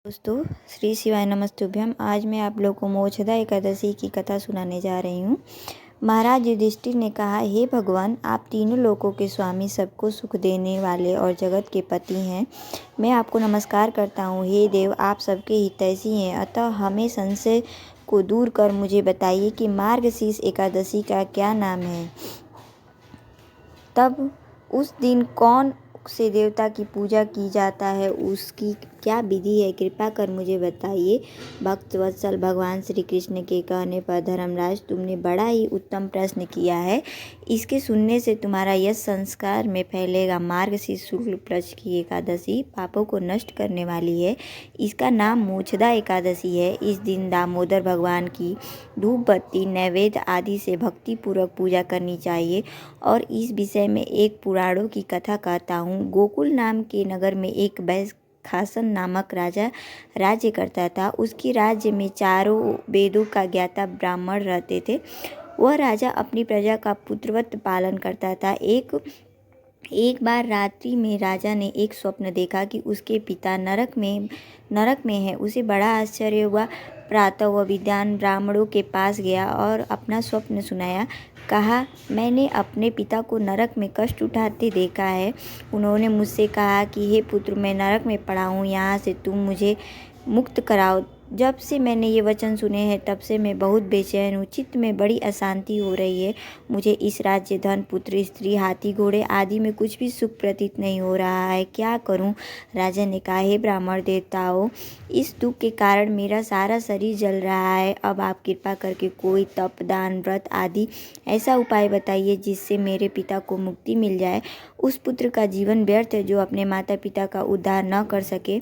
दोस्तों, श्री शिवाय नमस्तुभ्यम। आज मैं आप लोग को मोक्षदा एकादशी की कथा सुनाने जा रही हूँ। महाराज युधिष्ठिर ने कहा, हे भगवान, आप तीनों लोकों के स्वामी, सबको सुख देने वाले और जगत के पति हैं। मैं आपको नमस्कार करता हूँ। हे देव, आप सबके हितैषी हैं, अतः हमें संशय को दूर कर मुझे बताइए कि मार्गशीर्ष एकादशी का क्या नाम है। तब उस दिन कौन से देवता की पूजा की जाता है, उसकी क्या विधि है, कृपा कर मुझे बताइए। भक्त वत्सल भगवान श्री कृष्ण के कहने पर, धर्मराज, तुमने बड़ा ही उत्तम प्रश्न किया है। इसके सुनने से तुम्हारा यश संस्कार में फैलेगा। मार्गशीर्ष शुक्ल पक्ष की एकादशी पापों को नष्ट करने वाली है। इसका नाम मोक्षदा एकादशी है। इस दिन दामोदर भगवान की धूप बत्ती नैवेद्य आदि से भक्तिपूर्वक पूजा करनी चाहिए। और इस विषय में एक पुराणों की कथा कहता हूँ। गोकुल नाम के नगर में एक बैसखासन नामक राजा राज्य करता था। उसके राज्य में चारों वेदों का ज्ञाता ब्राह्मण रहते थे। वह राजा अपनी प्रजा का पुत्रवत पालन करता था। एक बार रात्रि में राजा ने एक स्वप्न देखा कि उसके पिता नरक में है। उसे बड़ा आश्चर्य हुआ। प्रातः वह विद्वान ब्राह्मणों के पास गया और अपना स्वप्न सुनाया। कहा, मैंने अपने पिता को नरक में कष्ट उठाते देखा है। उन्होंने मुझसे कहा कि हे पुत्र, मैं नरक में पड़ा हूँ, यहाँ से तुम मुझे मुक्त कराओ। जब से मैंने ये वचन सुने हैं तब से मैं बहुत बेचैन हूँ। चित्त में बड़ी अशांति हो रही है। मुझे इस राज्य, धन, पुत्र, स्त्री, हाथी, घोड़े आदि में कुछ भी सुख प्रतीत नहीं हो रहा है। क्या करूँ? राजा ने कहा, हे ब्राह्मण देवताओं, इस दुख के कारण मेरा सारा शरीर जल रहा है। अब आप कृपा करके कोई तप, दान, व्रत आदि ऐसा उपाय बताइए जिससे मेरे पिता को मुक्ति मिल जाए। उस पुत्र का जीवन व्यर्थ है जो अपने माता पिता का उद्धार न कर सके।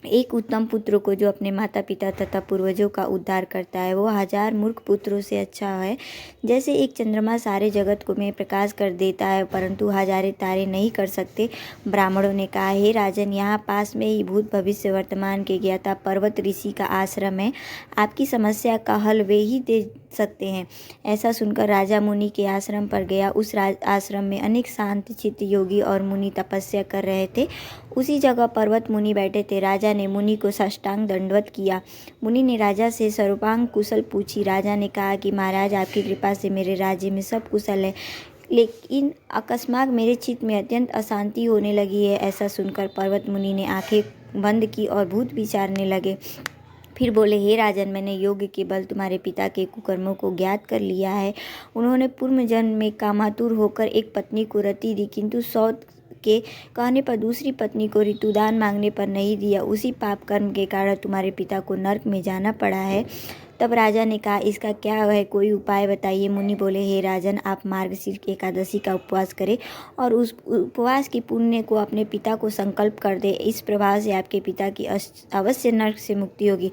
एक उत्तम पुत्र को जो अपने माता पिता तथा पूर्वजों का उद्धार करता है, वो 1000 मूर्ख पुत्रों से अच्छा है। जैसे एक चंद्रमा सारे जगत को में प्रकाश कर देता है, परंतु हजारे तारे नहीं कर सकते। ब्राह्मणों ने कहा, हे राजन, यहाँ पास में ही भूत भविष्य वर्तमान के ज्ञाता पर्वत ऋषि का आश्रम है। आपकी समस्या का हल वे ही दे सकते हैं। ऐसा सुनकर राजा मुनि के आश्रम पर गया। उस आश्रम में अनेक शांत चित्त योगी और मुनि तपस्या कर रहे थे। उसी जगह पर्वत मुनि बैठे थे। राजा ने मुनि को साष्टांग दंडवत किया। मुनि ने राजा से सर्वांग कुशल पूछी। राजा ने कहा कि महाराज, आपकी कृपा से मेरे राज्य में सब कुशल है, लेकिन अकस्मात मेरे चित्त में अत्यंत अशांति होने लगी है। ऐसा सुनकर पर्वत मुनि ने आंखें बंद की और भूत विचारने लगे। फिर बोले, हे राजन, मैंने योग के बल तुम्हारे पिता के कुकर्मों को ज्ञात कर लिया है। उन्होंने पूर्व जन्म में कामातुर होकर एक पत्नी को रति दी, किंतु सौत के कहने पर दूसरी पत्नी को ऋतुदान मांगने पर नहीं दिया। उसी पाप कर्म के कारण तुम्हारे पिता को नरक में जाना पड़ा है। तब राजा ने कहा, इसका क्या है, कोई उपाय बताइए। मुनि बोले, हे राजन, आप मार्गशीर्ष एकादशी का उपवास करें और उस उपवास की पुण्य को अपने पिता को संकल्प कर दे। इस प्रभाव से आपके पिता की अवश्य नरक से मुक्ति होगी।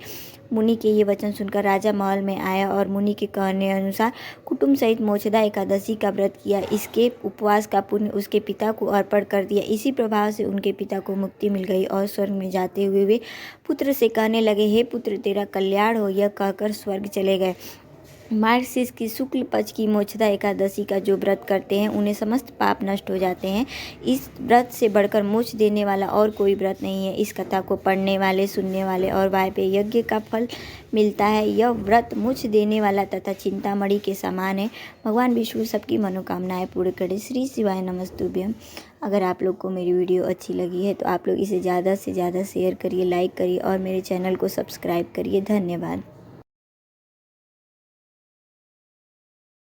मुनि के ये वचन सुनकर राजा महल में आया और मुनि के कहने अनुसार कुटुंब सहित मोक्षदा एकादशी का व्रत किया। इसके उपवास का पुण्य उसके पिता को अर्पण कर दिया। इसी प्रभाव से उनके पिता को मुक्ति मिल गई और स्वर्ग में जाते हुए वे पुत्र से कहने लगे, हे पुत्र, तेरा कल्याण हो। यह कहकर स्वर्ग चले गए। मार्गशीर्ष की शुक्ल पक्ष की मोक्षदा एकादशी का जो व्रत करते हैं, उन्हें समस्त पाप नष्ट हो जाते हैं। इस व्रत से बढ़कर मोक्ष देने वाला और कोई व्रत नहीं है। इस कथा को पढ़ने वाले, सुनने वाले और वाजपेयी यज्ञ का फल मिलता है। यह व्रत मोक्ष देने वाला तथा चिंतामणि के समान है। भगवान विष्णु सबकी मनोकामनाएं पूर्ण करे। श्री शिवाय नमस्तुभ्यम। अगर आप लोग को मेरी वीडियो अच्छी लगी है तो आप लोग इसे ज़्यादा से ज़्यादा शेयर करिए, लाइक करिए और मेरे चैनल को सब्सक्राइब करिए। धन्यवाद।